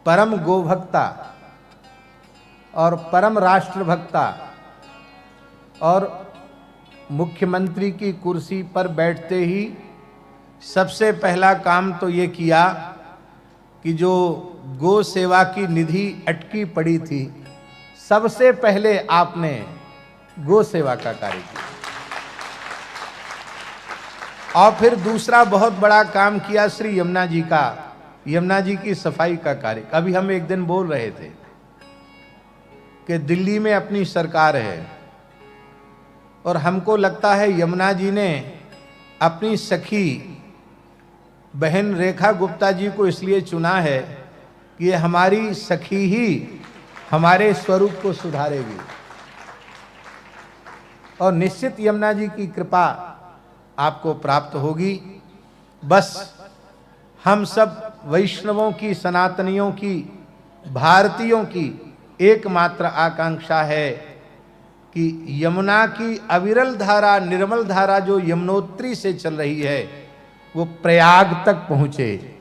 परम गोभक्ता और परम राष्ट्रभक्ता और मुख्यमंत्री की कुर्सी पर बैठते ही सबसे पहला काम तो ये किया कि जो गो सेवा की निधि अटकी पड़ी थी, सबसे पहले आपने गो सेवा का कार्य किया। और फिर दूसरा बहुत बड़ा काम किया श्री यमुना जी का, यमुना जी की सफाई का कार्य। अभी हम एक दिन बोल रहे थे कि दिल्ली में अपनी सरकार है और हमको लगता है यमुना जी ने अपनी सखी बहन रेखा गुप्ता जी को इसलिए चुना है कि ये हमारी सखी ही हमारे स्वरूप को सुधारेगी। और निश्चित यमुना जी की कृपा आपको प्राप्त होगी। बस हम सब वैष्णवों की, सनातनियों की, भारतीयों की एकमात्र आकांक्षा है कि यमुना की अविरल धारा, निर्मल धारा जो यमुनोत्री से चल रही है वो प्रयाग तक पहुंचे।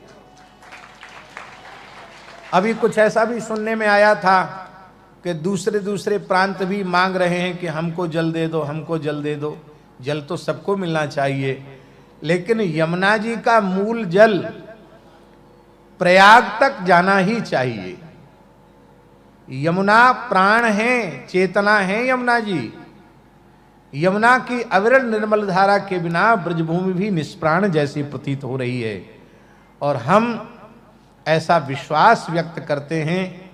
अभी कुछ ऐसा भी सुनने में आया था कि दूसरे प्रांत भी मांग रहे हैं कि हमको जल दे दो, हमको जल दे दो। जल तो सबको मिलना चाहिए, लेकिन यमुना जी का मूल जल प्रयाग तक जाना ही चाहिए। यमुना प्राण है, चेतना है यमुना जी। यमुना की अविरल निर्मल धारा के बिना ब्रजभूमि भी निष्प्राण जैसी प्रतीत हो रही है। और हम ऐसा विश्वास व्यक्त करते हैं।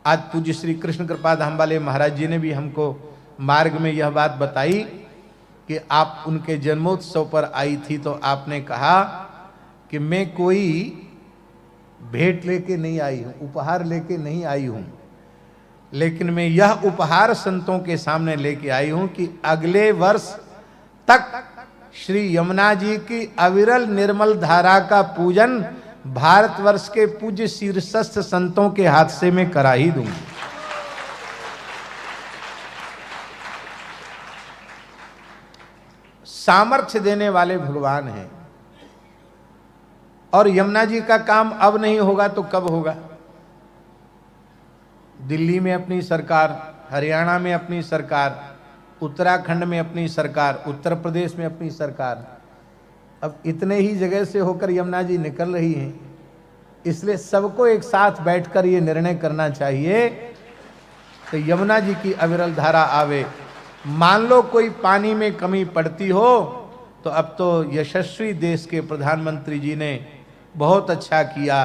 आज पूज्य श्री कृष्ण कृपा धाम वाले महाराज जी ने भी हमको मार्ग में यह बात बताई कि आप उनके जन्मोत्सव पर आई थी तो आपने कहा कि मैं कोई भेंट लेके नहीं आई हूं, उपहार लेके नहीं आई हूं, लेकिन मैं यह उपहार संतों के सामने लेके आई हूं कि अगले वर्ष तक श्री यमुना जी की अविरल निर्मल धारा का पूजन भारतवर्ष के पूज्य शीर्षस्थ संतों के हाथ से मैं करा ही दूंगी। सामर्थ्य देने वाले भगवान हैं। और यमुना जी का काम अब नहीं होगा तो कब होगा? दिल्ली में अपनी सरकार, हरियाणा में अपनी सरकार, उत्तराखंड में अपनी सरकार, उत्तर प्रदेश में अपनी सरकार, अब इतने ही जगह से होकर यमुना जी निकल रही हैं। इसलिए सबको एक साथ बैठकर ये निर्णय करना चाहिए कि यमुना जी की अविरल धारा आवे। मान लो कोई पानी में कमी पड़ती हो तो अब तो यशस्वी देश के प्रधानमंत्री जी ने बहुत अच्छा किया